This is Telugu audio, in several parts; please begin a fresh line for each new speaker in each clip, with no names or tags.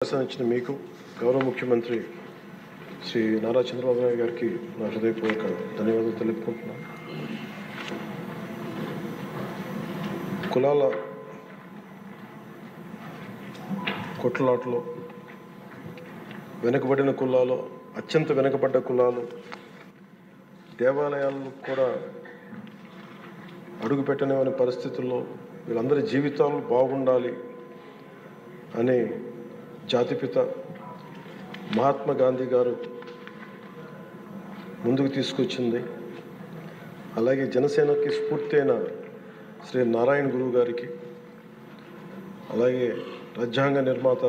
ఇచ్చిన మీకు గౌరవ ముఖ్యమంత్రి శ్రీ నారా చంద్రబాబు నాయుడు గారికి నా హృదయపూర్వక ధన్యవాదాలు తెలుపుకుంటున్నాను. కులాల కొట్లాటలో వెనుకబడిన కులాలు, అత్యంత వెనుకబడ్డ కులాలు, దేవాలయాలు కూడా అడుగుపెట్టనివని పరిస్థితుల్లో వీళ్ళందరి జీవితాలు బాగుండాలి అని జాతిపిత మహాత్మా గాంధీ గారు ముందుకు తీసుకొచ్చింది. అలాగే జనసేనకి స్ఫూర్తి అయిన శ్రీ నారాయణ గురువు గారికి, అలాగే రాజ్యాంగ నిర్మాత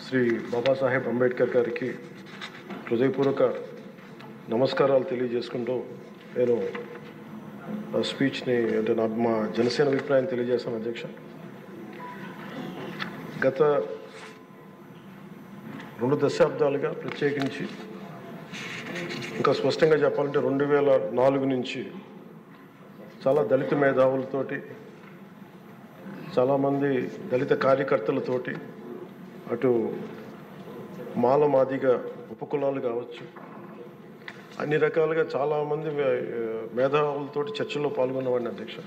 శ్రీ బాబాసాహెబ్ అంబేద్కర్ గారికి హృదయపూర్వక నమస్కారాలు తెలియజేసుకుంటూ నేను స్పీచ్ని అంటే మా జనసేన అభిప్రాయం తెలియజేస్తాను. అధ్యక్ష, గత 2 దశాబ్దాలుగా, ప్రత్యేకించి ఇంకా స్పష్టంగా చెప్పాలంటే 2004 నుంచి చాలా దళిత మేధావులతోటి, చాలామంది దళిత కార్యకర్తలతోటి, అటు మాల మాదిగ ఉపకులాలు కావచ్చు, అన్ని రకాలుగా చాలామంది మేధావులతోటి చర్చల్లో పాల్గొన్నవాడిని. అధ్యక్ష,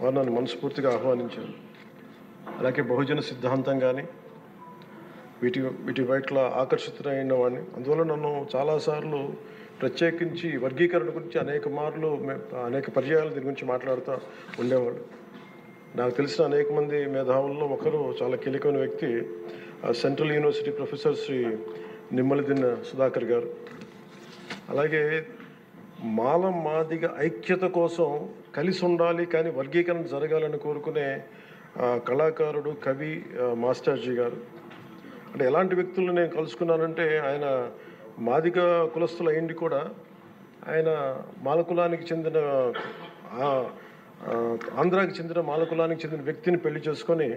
వారు నన్ను మనస్ఫూర్తిగా ఆహ్వానించారు. అలాగే బహుజన సిద్ధాంతం కానీ వీటి పట్ల ఆకర్షితులైన వాడిని. అందువల్ల నన్ను చాలాసార్లు ప్రత్యేకించి వర్గీకరణ గురించి అనేక పర్యాయాలు దీని గురించి మాట్లాడుతూ ఉండేవాళ్ళు. నాకు తెలిసిన అనేక మంది మేధావుల్లో ఒకరు, చాలా కీలకమైన వ్యక్తి, central university professor Shri Nimmaladinna Sudhakar గారు. అలాగే మాల మాదిగ ఐక్యత కోసం కలిసి ఉండాలి కానీ వర్గీకరణ జరగాలని కోరుకునే కళాకారుడు, కవి మాస్టర్జీ గారు. అంటే ఎలాంటి వ్యక్తులను నేను కలుసుకున్నానంటే, ఆయన మాదిగ కులస్తులు అయింది కూడా ఆయన మాల కులానికి చెందిన, ఆంధ్రాకి చెందిన మాల కులానికి చెందిన వ్యక్తిని పెళ్లి చేసుకొని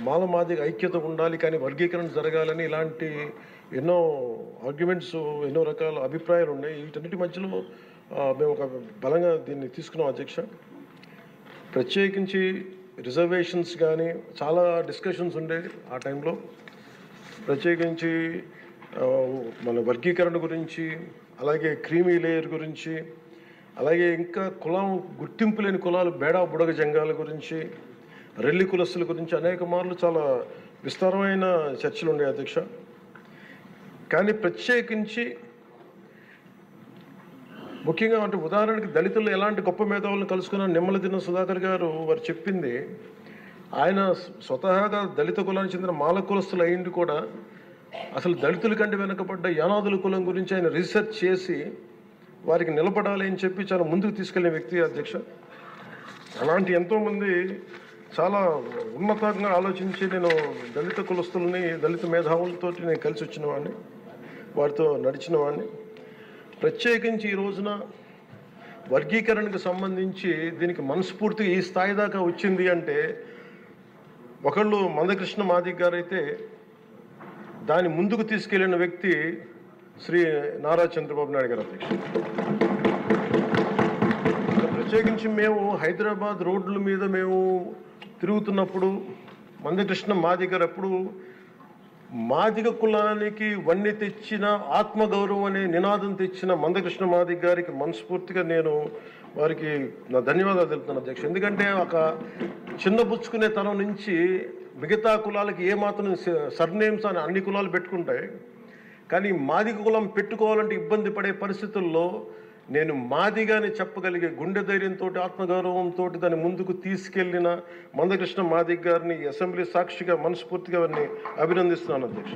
మాల మాదిగ ఐక్యత ఉండాలి కానీ వర్గీకరణ జరగాలని ఇలాంటి ఎన్నో ఆర్గ్యుమెంట్స్, ఎన్నో రకాల అభిప్రాయాలు ఉన్నాయి. వీటన్నిటి మధ్యలో మేము ఒక బలంగా దీన్ని తీసుకున్నాం. అధ్యక్ష, ప్రత్యేకించి రిజర్వేషన్స్ కానీ చాలా డిస్కషన్స్ ఉండేవి ఆ టైంలో. ప్రత్యేకించి మన వర్గీకరణ గురించి, అలాగే క్రీమీ లేయర్ గురించి, అలాగే ఇంకా కులం గుర్తింపు లేని కులాలు, బేడా బుడగ జంగాల గురించి, రెల్లి కులస్తుల గురించి అనేక మార్లు చాలా విస్తారమైన చర్చలు ఉండేవి. అధ్యక్ష, కానీ ప్రత్యేకించి ముఖ్యంగా అంటే ఉదాహరణకి దళితులు ఎలాంటి గొప్ప మేధావులను కలుసుకున్న నిమ్మలదిన్న సుధాకర్ గారు, వారు చెప్పింది, ఆయన స్వతహాగా దళిత కులానికి చెందిన మాల కులస్తులు అయింది కూడా అసలు దళితుల కంటే వెనుకబడ్డ యానాదుల కులం గురించి ఆయన రీసెర్చ్ చేసి వారికి నిలబడాలి అని చెప్పి చాలా ముందుకు తీసుకెళ్లే వ్యక్తి. అధ్యక్ష, అలాంటి ఎంతోమంది చాలా ఉన్నతంగా ఆలోచించి నేను దళిత కులస్తులని, దళిత మేధావులతో నేను కలిసి వచ్చిన వాడిని, వారితో నడిచిన వాడిని. ప్రత్యేకించి ఈ రోజున వర్గీకరణకు సంబంధించి దీనికి మనస్ఫూర్తిగా ఈ స్థాయి దాకా వచ్చింది అంటే, ఒకళ్ళు మందకృష్ణ మాదిగ గారు అయితే, దాన్ని ముందుకు తీసుకెళ్లిన వ్యక్తి శ్రీ నారా చంద్రబాబు నాయుడు గారు. అధ్యక్ష, ప్రత్యేకించి మేము హైదరాబాద్ రోడ్ల మీద మేము తిరుగుతున్నప్పుడు మందకృష్ణ మాదిగ గారు ఎప్పుడు మాదిగ కులానికి వన్నె తెచ్చిన, ఆత్మగౌరవం అనే నినాదం తెచ్చిన మందకృష్ణ మాదిగ గారికి మనస్ఫూర్తిగా నేను వారికి నా ధన్యవాదాలు తెలుపుతాను. అధ్యక్ష, ఎందుకంటే ఒక చిన్నబుచ్చుకునే తరం నుంచి మిగతా కులాలకి ఏమాత్రం సర్నేమ్స్ అని అన్ని కులాలు పెట్టుకుంటాయి, కానీ మాదిగ కులం పెట్టుకోవాలంటే ఇబ్బంది పడే పరిస్థితుల్లో నేను మాదిగాని చెప్పగలిగే గుండె ధైర్యంతో, ఆత్మగౌరవంతో దాన్ని ముందుకు తీసుకెళ్లిన మందకృష్ణ మాదిగ గారిని అసెంబ్లీ సాక్షిగా మనస్ఫూర్తిగా వారిని అభినందిస్తున్నాను. అధ్యక్ష.